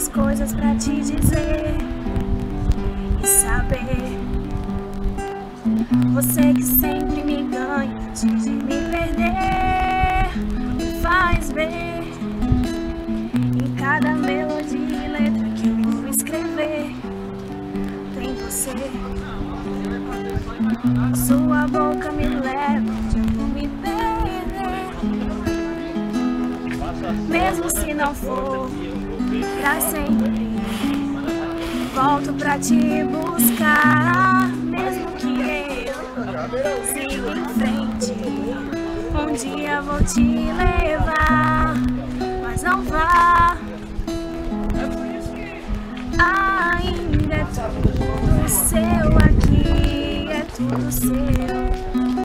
tantas coisas pra te dizer e saber. Você que sempre me ganha antes de me perder, me faz ver em cada melodia e letra que eu vou escrever. Tem você, sua boca me leva onde eu vou me perder. Mesmo se não for pra sempre, volto pra te buscar. Mesmo que eu siga em frente, um dia vou te levar. Mas não vá, ainda é tudo seu aqui, é tudo seu.